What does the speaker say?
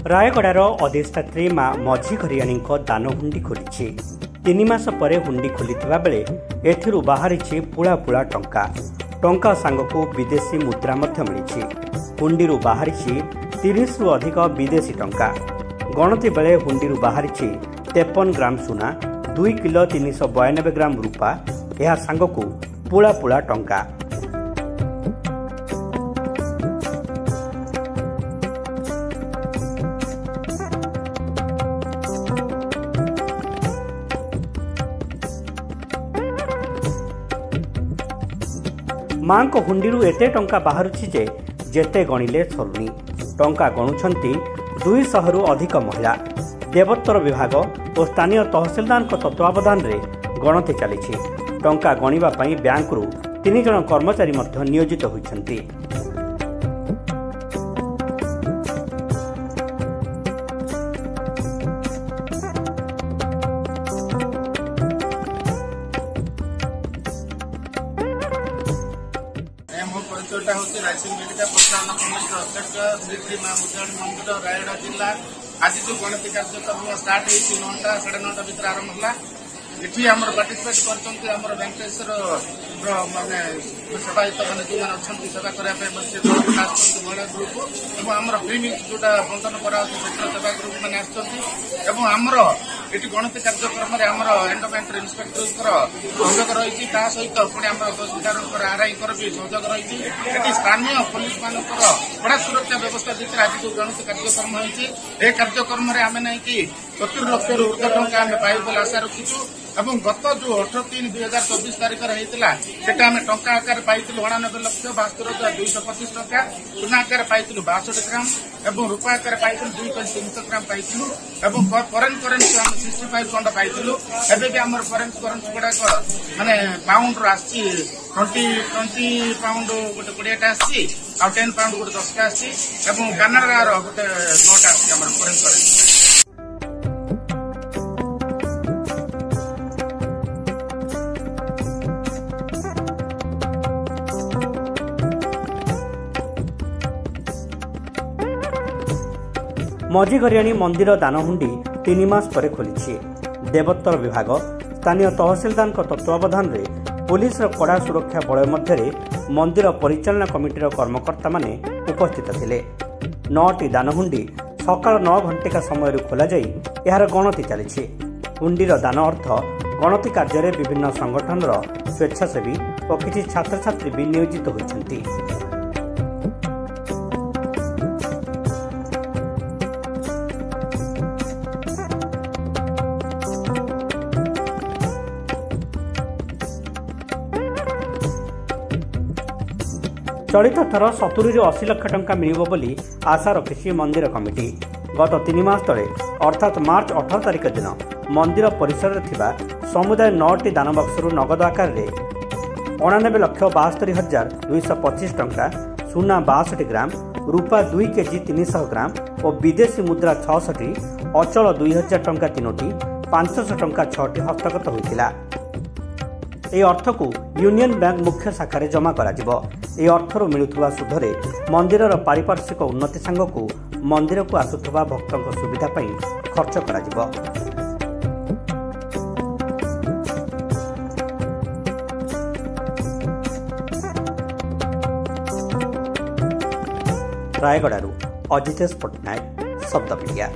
रायगड़ार अधिष्ठात्री मां मझी घरियाणी दानहुंडी खोली 3 मास पर हुंडी खोली बेले एथिरू बाहरी पुला पुला टंका टंका सांगको विदेशी मुद्रा मिली हुंडी बाहरी 30 रु अधिक विदेशी टंका गणति बेले हुंडी बाहरी 53 ग्राम सुना 2 किलो 392 ग्राम रूपा यह सांगको पुला पुला टंका। मां को हुंडी एते टंका बाहरुछि जे जेते गणिले सरुनी टंका गणुछंती 200 रु अधिक महिला देवोत्तर विभाग और स्थानीय तहसीलदार तत्वावधान रे गणति चली टंका गणिबा पई बैंक रु 3 जन कर्मचारी मध्य नियोजित होइछंती। मंदिर रायगड़ा जिला आज जो गणति कार्यक्रम स्टार्ट होती 9टा 9:30 भितर आरंभ होला। ये पार्टिसिपेट कर वेंकटेश्वर माने सेवायत मैंने जो मैंने सेवा करने महिला ग्रुप और आम प्रीमिक्स जोटा बंटन करा सेवा ग्रुप मैंने आमर ये गणति कार्यक्रम एंडोमेंट इन्स्पेक्टर सहयोग रही सहित पुणी आम तहसीलदार आरआई भी सहयोग रही स्थानीय पुलिस मान कड़ा सुरक्षा व्यवस्था भितर आज जो गणति कार्यक्रम होती कार्यक्रम आम नहीं कि 70 लक्ष रु ऊर्ध्व टंका आम पाइब आशा रखीचु एवं गत जो 18/3/2024 तारीख से आम टंका आकार पाई 99,72,225 टंका सुना आकार पाई 62 ग्राम और रूपा आकार पाई 2,300 ग्राम पाई फरेन करेन्सी आम 65 खंड पाई एवं आम फरेन करेन्सी गुड़ाक माने पाउंड आसी 20 पाउंड गोटे 20टा आसी 10 पाउंड गोटे 10टा आसी कानाडार गोटे 9टा आसी आम फरेन करेन्सी। मझी घरियाणी मंदिर दानहुंडी 3 मास पर खोली देवोत्तर विभाग स्थानीय तहसीलदार तत्वावधान रे पुलिस कड़ा सुरक्षा बलय मध्य मंदिर परिचालना कमिटीर कर्मकर्ता माने उपस्थित थिले। 9टी दानहुंडी सकाल 9 घंटे समय खोल जाई यार गणति चली हुंडीर दान अर्थ गणति कार्य विभिन्न संगठन स्वेच्छासेवी और किसी छात्र छात्री भी नियोजित होइछंती। चलित थर 70 रु 80 लाख टंका मिलिबो बोली आशा रखिछि मंदिर कमिटी। गत 3 मास तले अर्थात मार्च 18 तारिख दिन मंदिर परिसर रे थिबा समुदाय 9टी दान बक्सरु नगद आकार रे 89,72,225 टंका सुना 62 ग्राम रूपा 2 केजी 300 ग्राम और विदेशी मुद्रा 66 अचल 2000 टंका 3टी 500 टंका 6टी हस्तगत होइतिला। এই অর্থকু यूनियन बैंक मुख्य शाखा जमा कराजिबो। এই অর্থରୁ ମିଳୁଥିବା ସୁଧରେ ମନ୍ଦିରର ପାରିପାର୍ଶ୍ୱିକ ଉନ୍ନତି ସାଙ୍ଗକୁ ମନ୍ଦିରକୁ ଆସୁଥିବା ଭକ୍ତଙ୍କ ସୁବିଧା ପାଇଁ ଖର୍ଚ୍ଚ କରାଯିବ। ରାୟଗଡ଼ାରୁ ଅଜିତେଶ ପଟ୍ଟନାୟକ, ଶବ୍ଦ ମିଡ଼ିଆ।